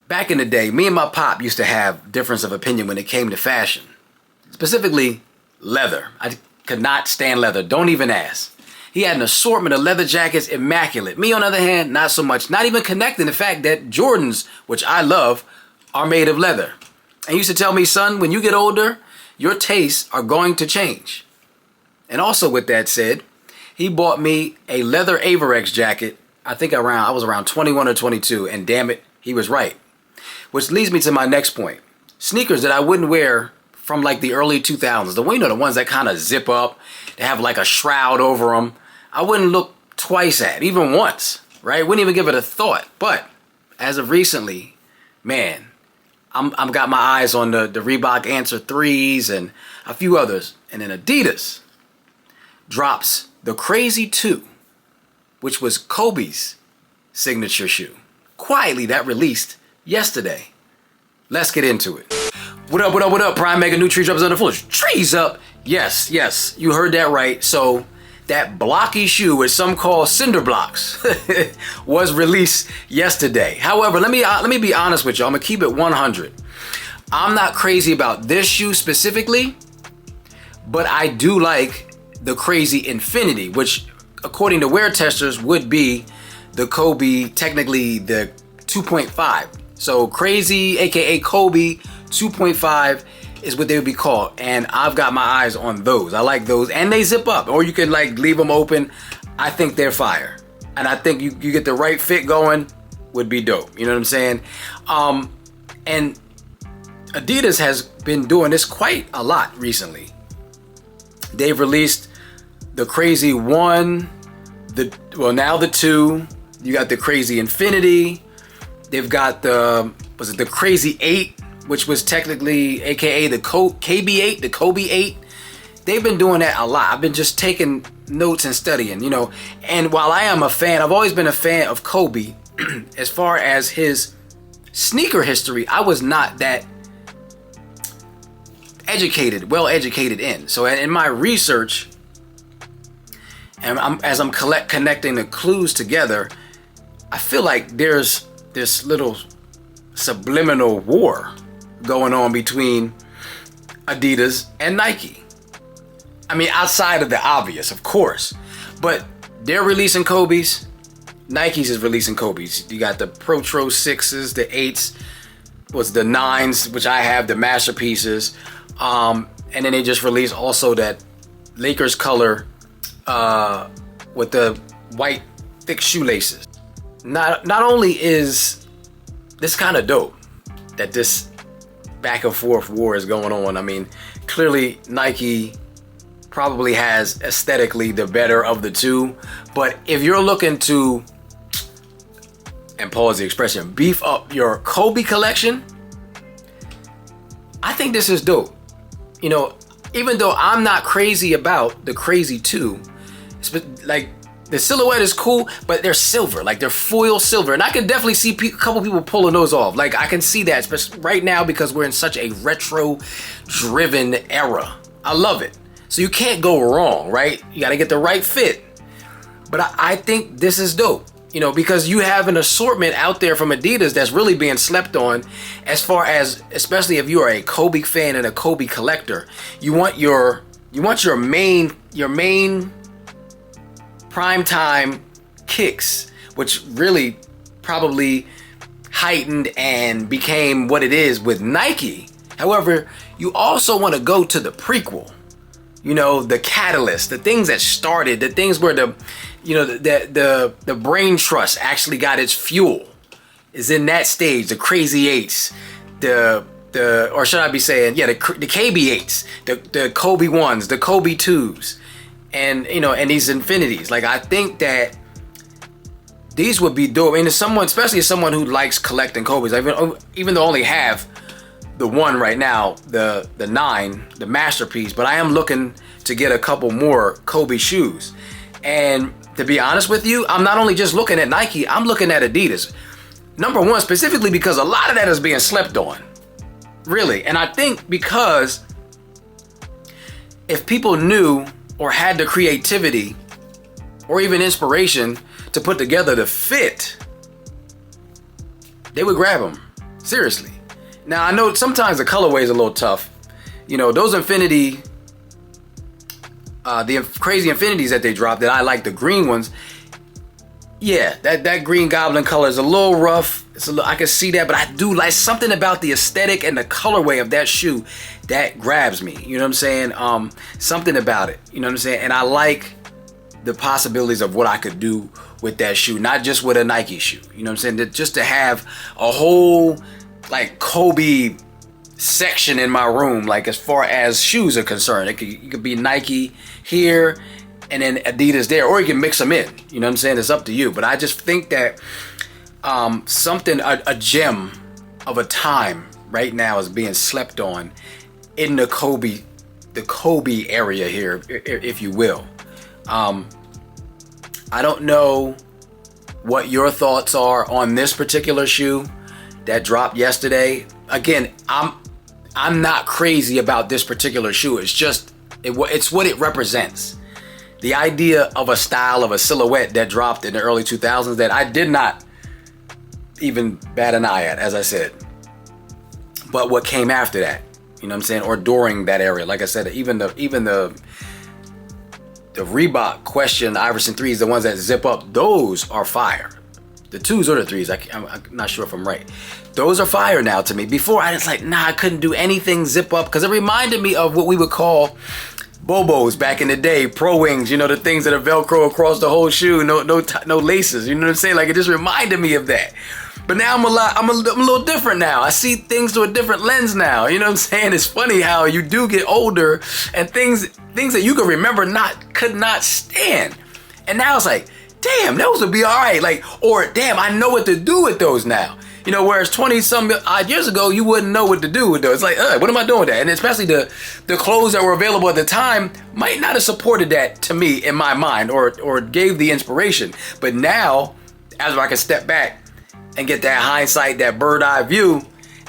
Back in the day, me and my pop used to have difference of opinion when it came to fashion. Specifically, leather. I could not stand leather. Don't even ask. He had an assortment of leather jackets, immaculate. Me, on the other hand, not so much. Not even connecting the fact that Jordans, which I love, are made of leather. And he used to tell me, son, when you get older, your tastes are going to change. And also with that said, he bought me a leather Averex jacket. I was around 21 or 22, and damn it, he was right. Which leads me to my next point. Sneakers that I wouldn't wear from like the early 2000s. The ones that kind of zip up. They have like a shroud over them. I wouldn't look twice at, even once, right? Wouldn't even give it a thought. But as of recently, man, I'm got my eyes on the Reebok Answer 3s and a few others. And then Adidas drops the Crazy 2, which was Kobe's signature shoe. Quietly, that released yesterday. Let's get into it. What up, what up, what up? Pryme.mega, new tree drops on the floor. Trees up. Yes, you heard that right. So that blocky shoe, which some call cinder blocks, was released yesterday. However, let me be honest with you. I'm gonna keep it 100. I'm not crazy about this shoe specifically, but I do like the Crazy Infinity, which according to wear testers would be the Kobe, technically the 2.5. So Crazy, aka Kobe 2.5 is what they would be called. And I've got my eyes on those. I like those. And they zip up, or you can like leave them open. I think they're fire. And I think you get the right fit going, would be dope. You know what I'm saying? And Adidas has been doing this quite a lot recently. They've released the Crazy 1, now the 2. You got the Crazy Infinity. They've got the Crazy 8, which was technically aka the KB8, the Kobe 8. They've been doing that a lot. I've been just taking notes and studying, you know. And while I am a fan, I've always been a fan of Kobe. As far as his sneaker history, I was not that well educated in. So in my research, and as I'm connecting the clues together, I feel like there's this little subliminal war going on between Adidas and Nike. I mean, outside of the obvious, of course, but they're releasing Kobe's. Nike's is releasing Kobe's. You got the Protro 6s, the 8s, the 9s, which I have, the masterpieces. And then they just released also that Lakers color with the white thick shoelaces. Not only is this kind of dope that this back and forth war is going on. I mean, clearly Nike probably has aesthetically the better of the two. But if you're looking to, and pause the expression, beef up your Kobe collection, I think this is dope. You know, even though I'm not crazy about the Crazy 2, like the silhouette is cool, but they're silver, like they're foil silver. And I can definitely see a couple people pulling those off. Like I can see that, especially right now because we're in such a retro driven era. I love it. So you can't go wrong, right? You got to get the right fit. But I think this is dope, you know, because you have an assortment out there from Adidas that's really being slept on, as far as, especially if you are a Kobe fan and a Kobe collector, you want your main primetime kicks, which really probably heightened and became what it is with Nike. However, you also want to go to the prequel, you know, the catalyst, the things that started, the things where the brain trust actually got its fuel, is in that stage. The Crazy 8s, or should I be saying, the KB8s, the Kobe 1s, the Kobe 2s. And, you know, and these Infinities. Like, I think that these would be dope. And especially as someone who likes collecting Kobe's, even though I only have the one right now, the 9, the masterpiece, but I am looking to get a couple more Kobe shoes. And to be honest with you, I'm not only just looking at Nike, I'm looking at Adidas. Number one, specifically because a lot of that is being slept on. Really. And I think because if people knew or had the creativity or even inspiration to put together the fit, they would grab them. Seriously. Now, I know sometimes the colorway is a little tough. You know, those Infinity, the Crazy Infinities that they dropped, that I like, the green ones. Yeah, that green goblin color is a little rough. I can see that, but I do like something about the aesthetic and the colorway of that shoe that grabs me. You know what I'm saying? Something about it. You know what I'm saying? And I like the possibilities of what I could do with that shoe, not just with a Nike shoe. You know what I'm saying? Just to have a whole like Kobe section in my room, like as far as shoes are concerned. It could be Nike here and then Adidas there, or you can mix them in. You know what I'm saying? It's up to you. But I just think that a gem of a time right now is being slept on in the Kobe area here, if you will. I don't know what your thoughts are on this particular shoe that dropped yesterday. Again, I'm not crazy about this particular shoe. It's just it's what it represents. The idea of a style of a silhouette that dropped in the early 2000s that I did not even bat an eye at, as I said. But what came after that, you know what I'm saying, or during that area, like I said, even the Reebok Question Iverson 3s, the ones that zip up, those are fire. The 2s or the 3s, I'm not sure if I'm right. Those are fire now to me. Before, I was like, nah, I couldn't do anything zip up, because it reminded me of what we would call Bobos back in the day, Pro Wings, you know, the things that are Velcro across the whole shoe, no laces, you know what I'm saying? Like, it just reminded me of that. But now I'm a little different now. I see things through a different lens now. You know what I'm saying? It's funny how you do get older and things that you could remember could not stand. And now it's like, damn, those would be all right. Like, or damn, I know what to do with those now. You know, whereas 20-some odd years ago, you wouldn't know what to do with those. It's like, what am I doing with that? And especially the clothes that were available at the time might not have supported that to me in my mind or gave the inspiration. But now, as I can step back and get that hindsight, that bird eye view,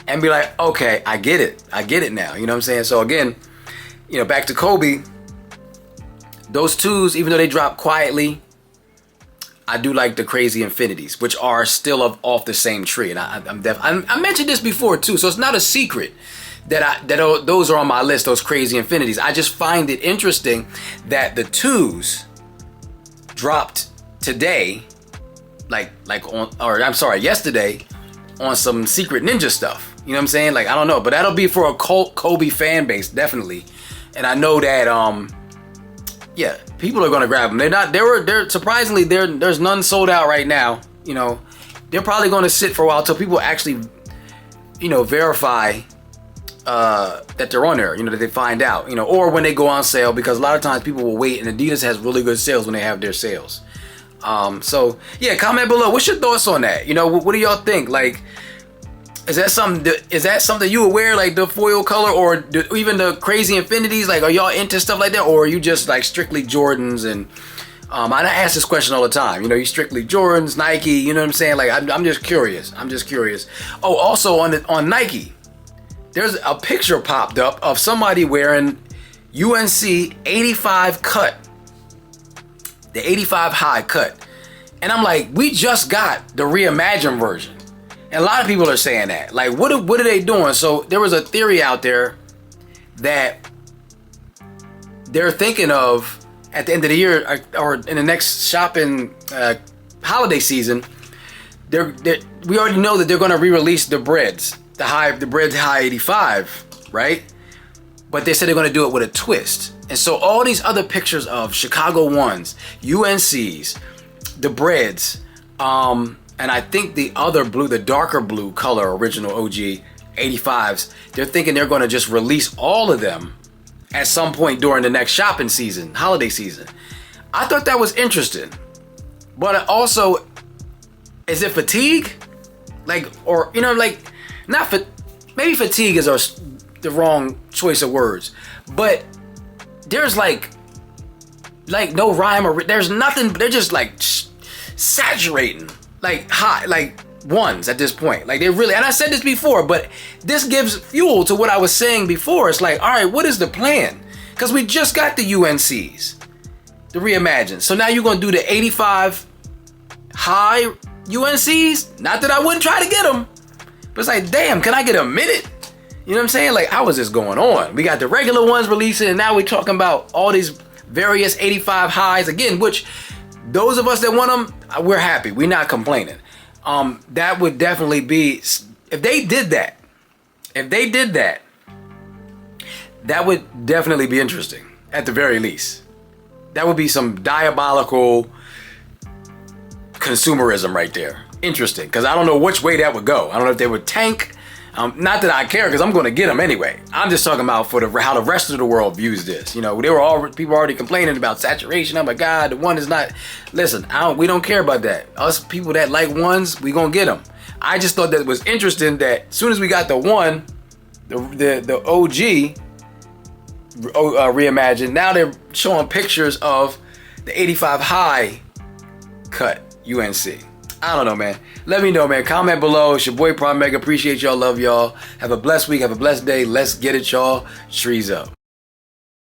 and be like, okay, I get it now. You know what I'm saying? So again, you know, back to Kobe, those 2s, even though they dropped quietly, I do like the Crazy Infinities, which are still off the same tree. And I mentioned this before too, so it's not a secret that those are on my list, those Crazy Infinities. I just find it interesting that the 2s dropped today, yesterday, on some Secret Ninja stuff. You know what I'm saying? Like, I don't know, but that'll be for a cult Kobe fan base, definitely. And I know that yeah, people are gonna grab them. They're surprisingly, there's none sold out right now. You know, they're probably gonna sit for a while till people actually, you know, verify that they're on there, you know, that they find out, you know, or when they go on sale, because a lot of times people will wait, and Adidas has really good sales when they have their sales. So yeah, comment below. What's your thoughts on that? You know, what do y'all think? Like, is that something you would wear, like the foil color, or even the Crazy Infinities? Like, are y'all into stuff like that, or are you just like strictly Jordans? And I ask this question all the time. You know, you strictly Jordans, Nike. You know what I'm saying? Like, I'm just curious. Oh, also on Nike, there's a picture popped up of somebody wearing UNC 85 cut, the 85 high cut, and I'm like, we just got the reimagined version. And a lot of people are saying that. Like, what are they doing? So there was a theory out there that they're thinking of at the end of the year, or in the next shopping holiday season. We already know that they're going to re-release the Breads, the Breads High 85, right? But they said they're going to do it with a twist. And so all these other pictures of Chicago 1s, UNCs, the Breads, and I think the other blue, the darker blue color, original OG 85s, they're thinking they're going to just release all of them at some point during the next shopping season, holiday season. I thought that was interesting. But also, is it fatigue? Like, or, you know, like, maybe fatigue is the wrong choice of words. But there's like no rhyme or there's nothing. They're just like saturating. Like hot, like ones at this point. Like, they really, and I said this before, but this gives fuel to what I was saying before. It's like, all right, what is the plan? Because we just got the UNCs, the reimagined. So now you're going to do the 85 high UNCs. Not that I wouldn't try to get them, But it's like, damn, can I get a minute? You know what I'm saying? Like, how is this going on? We got the regular ones releasing, and now we're talking about all these various 85 highs again, which those of us that want them, we're happy. We're not complaining. That would definitely be, if they did that, that would definitely be interesting at the very least. That would be some diabolical consumerism right there. Interesting, because I don't know which way that would go. I don't know if they would tank. Not that I care, because I'm going to get them anyway. I'm just talking about for how the rest of the world views this. You know, people already complaining about saturation. Oh my God, the one is not. Listen, we don't care about that. Us people that like ones, we gonna get them. I just thought that it was interesting that as soon as we got the one, the OG reimagined, now they're showing pictures of the 85 high cut UNC. I don't know, man. Let me know, man. Comment below. It's your boy Pryme.mega. Appreciate y'all. Love y'all. Have a blessed week. Have a blessed day. Let's get it, y'all. Trees up.